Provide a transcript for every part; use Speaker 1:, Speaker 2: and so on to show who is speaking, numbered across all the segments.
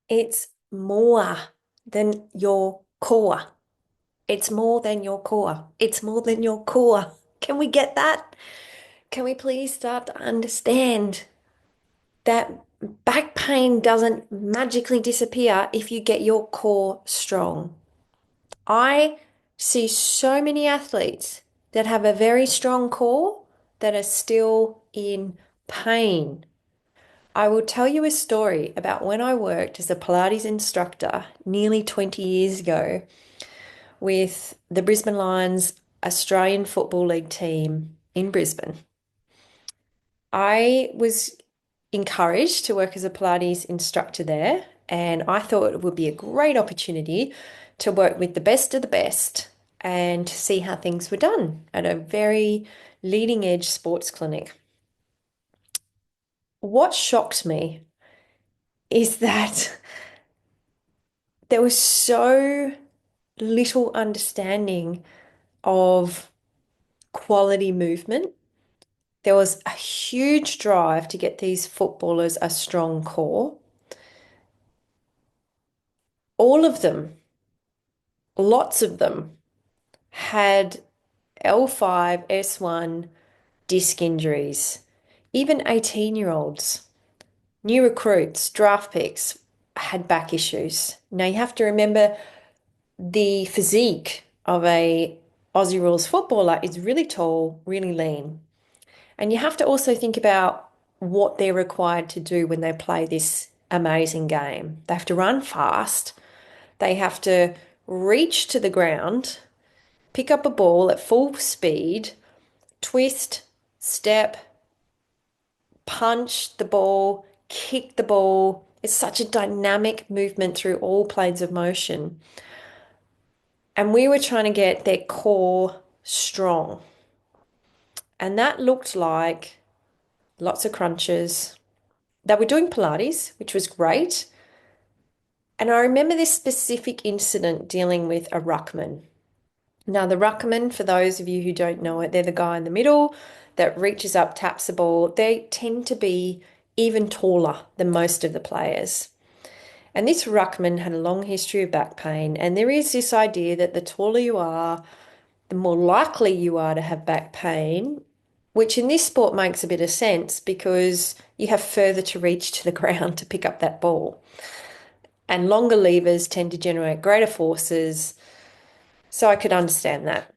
Speaker 1: It's more than your core. It's more than your core. It's more than your core. Can we get that? Can we please start to understand that back pain doesn't magically disappear if you get your core strong? I see so many athletes that have a very strong core that are still in pain. I will tell you a story about when I worked as a Pilates instructor nearly 20 years ago with the Brisbane Lions Australian Football League team in Brisbane. I was encouraged to work as a Pilates instructor there, and I thought it would be a great opportunity to work with the best of the best and to see how things were done at a very leading edge sports clinic. What shocked me is that there was so little understanding of quality movement. There was a huge drive to get these footballers a strong core. All of them, lots of them, had L5, S1 disc injuries. Even 18-year-olds, new recruits, draft picks had back issues. Now you have to remember the physique of a Aussie rules footballer is really tall, really lean. And you have to also think about what they're required to do when they play this amazing game. They have to run fast. They have to reach to the ground, pick up a ball at full speed, twist, step, punch the ball, kick the ball. It's such a dynamic movement through all planes of motion. And we were trying to get their core strong. And that looked like lots of crunches. They were doing Pilates, which was great. And I remember this specific incident dealing with a ruckman. Now, the ruckman, for those of you who don't know it, they're the guy in the middle that reaches up, taps the ball. They tend to be even taller than most of the players. And this ruckman had a long history of back pain. And there is this idea that the taller you are, the more likely you are to have back pain, which in this sport makes a bit of sense because you have further to reach to the ground to pick up that ball. And longer levers tend to generate greater forces. So I could understand that.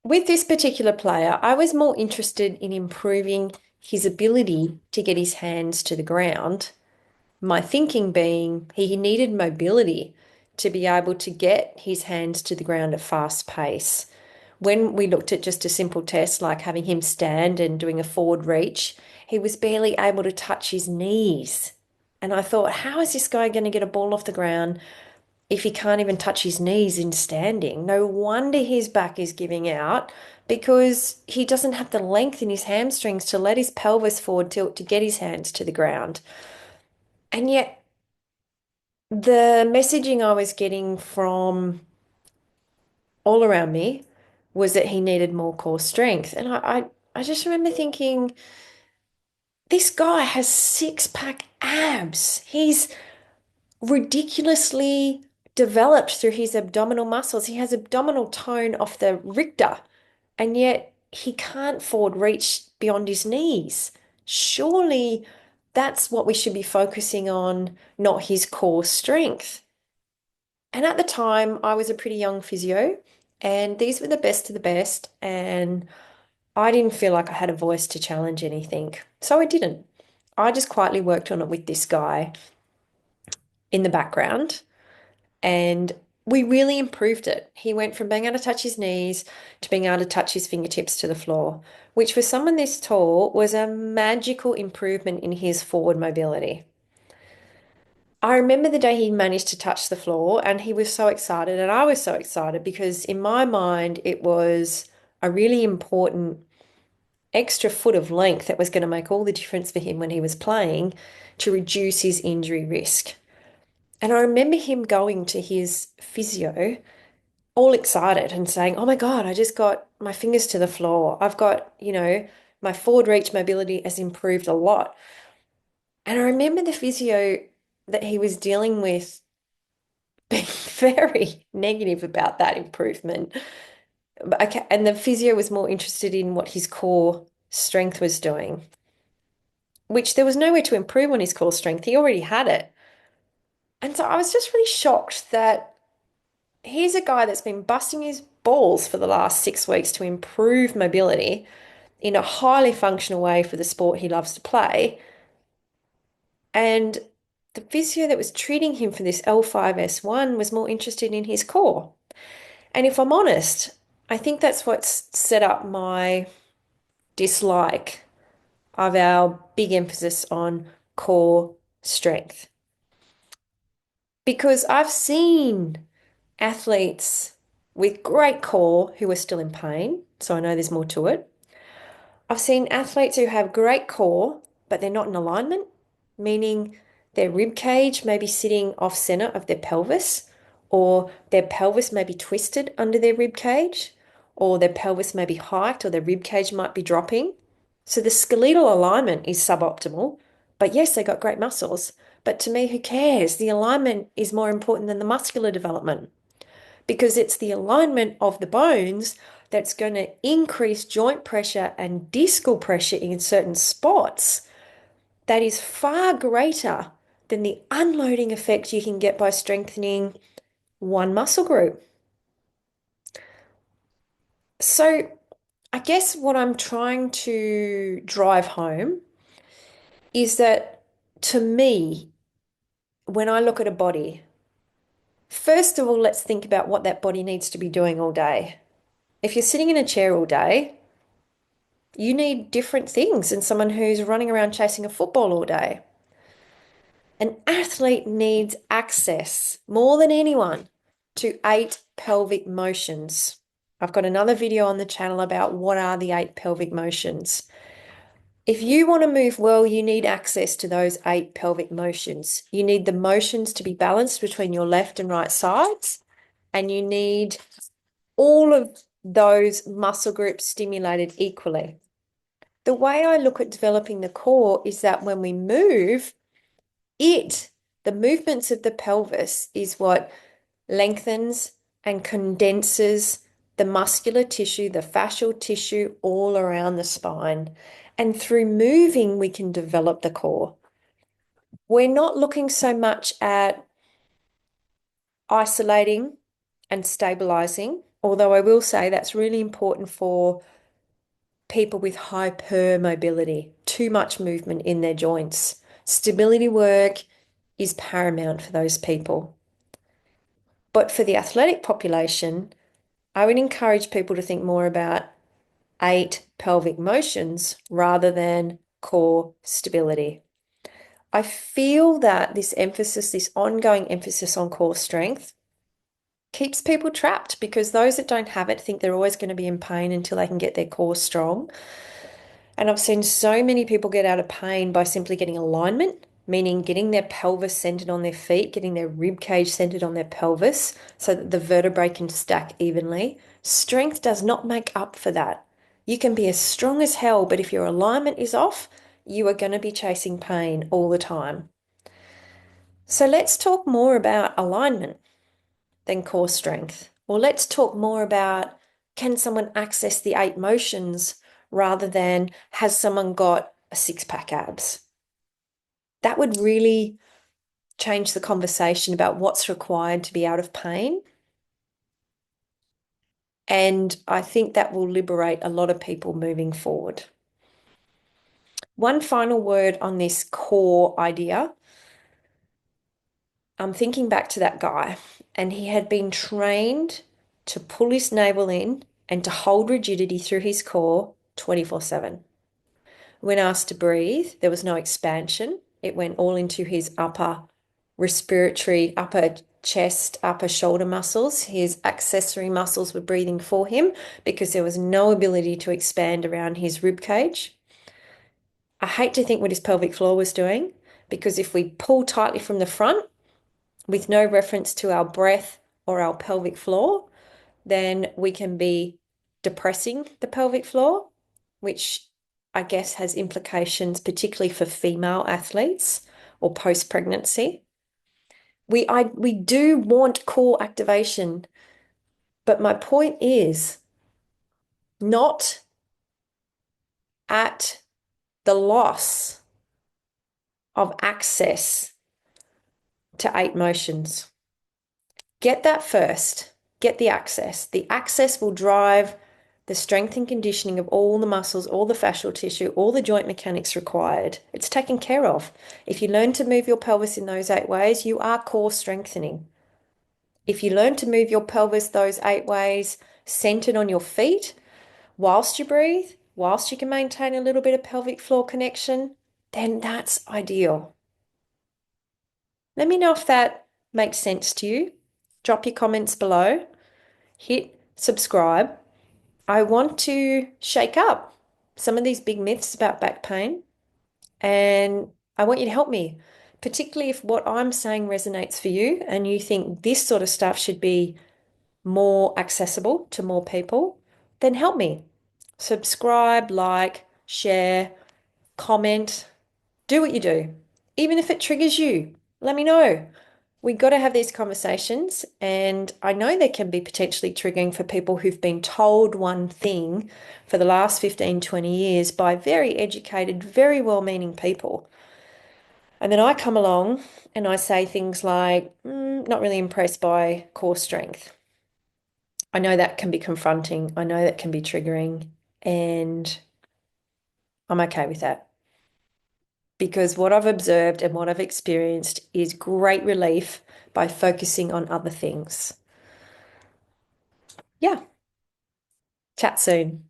Speaker 1: With this particular player, I was more interested in improving his ability to get his hands to the ground. My thinking being he needed mobility to be able to get his hands to the ground at fast pace. When we looked at just a simple test like having him stand and doing a forward reach, he was barely able to touch his knees. And I thought, how is this guy going to get a ball off the ground if he can't even touch his knees in standing? No wonder his back is giving out because he doesn't have the length in his hamstrings to let his pelvis forward tilt to get his hands to the ground. And yet, the messaging I was getting from all around me was that he needed more core strength. And I just remember thinking, this guy has six-pack abs. He's ridiculously developed through his abdominal muscles. He has abdominal tone off the Richter, and yet he can't forward reach beyond his knees. Surely that's what we should be focusing on, not his core strength. And at the time, I was a pretty young physio, and these were the best of the best, and I didn't feel like I had a voice to challenge anything. So I didn't. I just quietly worked on it with this guy in the background. And we really improved it. He went from being able to touch his knees to being able to touch his fingertips to the floor, which for someone this tall was a magical improvement in his forward mobility. I remember the day he managed to touch the floor and he was so excited, and I was so excited because in my mind it was a really important extra foot of length that was going to make all the difference for him when he was playing to reduce his injury risk. And I remember him going to his physio all excited and saying, "Oh my God, I just got my fingers to the floor. I've got, my forward reach mobility has improved a lot." And I remember the physio that he was dealing with being very negative about that improvement. But okay, and the physio was more interested in what his core strength was doing, which there was nowhere to improve on his core strength. He already had it. And so I was just really shocked that here's a guy that's been busting his balls for the last 6 weeks to improve mobility in a highly functional way for the sport he loves to play. And the physio that was treating him for this L5S1 was more interested in his core. And if I'm honest, I think that's what's set up my dislike of our big emphasis on core strength. Because I've seen athletes with great core who are still in pain, so I know there's more to it. I've seen athletes who have great core, but they're not in alignment, meaning their rib cage may be sitting off center of their pelvis, or their pelvis may be twisted under their rib cage, or their pelvis may be hiked, or their rib cage might be dropping. So the skeletal alignment is suboptimal, but yes, they got great muscles. But to me, who cares? The alignment is more important than the muscular development because it's the alignment of the bones that's going to increase joint pressure and discal pressure in certain spots that is far greater than the unloading effect you can get by strengthening one muscle group. So, I guess what I'm trying to drive home is that to me, when I look at a body, first of all, let's think about what that body needs to be doing all day. If you're sitting in a chair all day, you need different things than someone who's running around chasing a football all day. An athlete needs access more than anyone to 8 pelvic motions. I've got another video on the channel about what are the 8 pelvic motions. If you want to move well, you need access to those 8 pelvic motions. You need the motions to be balanced between your left and right sides, and you need all of those muscle groups stimulated equally. The way I look at developing the core is that when we move, the movements of the pelvis is what lengthens and condenses the muscular tissue, the fascial tissue all around the spine. And through moving, we can develop the core. We're not looking so much at isolating and stabilizing, although I will say that's really important for people with hypermobility, too much movement in their joints. Stability work is paramount for those people. But for the athletic population, I would encourage people to think more about 8 pelvic motions rather than core stability. I feel that this emphasis, this ongoing emphasis on core strength, keeps people trapped because those that don't have it think they're always going to be in pain until they can get their core strong. And I've seen so many people get out of pain by simply getting alignment, meaning getting their pelvis centered on their feet, getting their rib cage centered on their pelvis so that the vertebrae can stack evenly. Strength does not make up for that. You can be as strong as hell, but if your alignment is off, you are going to be chasing pain all the time. So let's talk more about alignment than core strength. Or let's talk more about can someone access the 8 motions rather than has someone got a six-pack abs? That would really change the conversation about what's required to be out of pain. And I think that will liberate a lot of people moving forward. One final word on this core idea. I'm thinking back to that guy, and he had been trained to pull his navel in and to hold rigidity through his core 24/7. When asked to breathe, there was no expansion. It went all into his upper respiratory, upper chest, upper shoulder muscles. His accessory muscles were breathing for him because there was no ability to expand around his rib cage. I hate to think what his pelvic floor was doing because if we pull tightly from the front with no reference to our breath or our pelvic floor, then we can be depressing the pelvic floor, which I guess has implications, particularly for female athletes or post-pregnancy. We do want core activation, but my point is not at the loss of access to eight motions. Get that first. Get the access. The access will drive the strength and conditioning of all the muscles, all the fascial tissue, all the joint mechanics required. It's taken care of. If you learn to move your pelvis in those eight ways, you are core strengthening. If you learn to move your pelvis those eight ways, centered on your feet, whilst you breathe, whilst you can maintain a little bit of pelvic floor connection, then that's ideal. Let me know if that makes sense to you. Drop your comments below. Hit subscribe. I want to shake up some of these big myths about back pain, and I want you to help me, particularly if what I'm saying resonates for you and you think this sort of stuff should be more accessible to more people, then help me. Subscribe, like, share, comment, do what you do. Even if it triggers you, let me know. We got to have these conversations, and I know they can be potentially triggering for people who've been told one thing for the last 15, 20 years by very educated, very well-meaning people. And then I come along and I say things like, not really impressed by core strength. I know that can be confronting. I know that can be triggering, and I'm okay with that because what I've observed and what I've experienced is great relief by focusing on other things. Yeah, chat soon.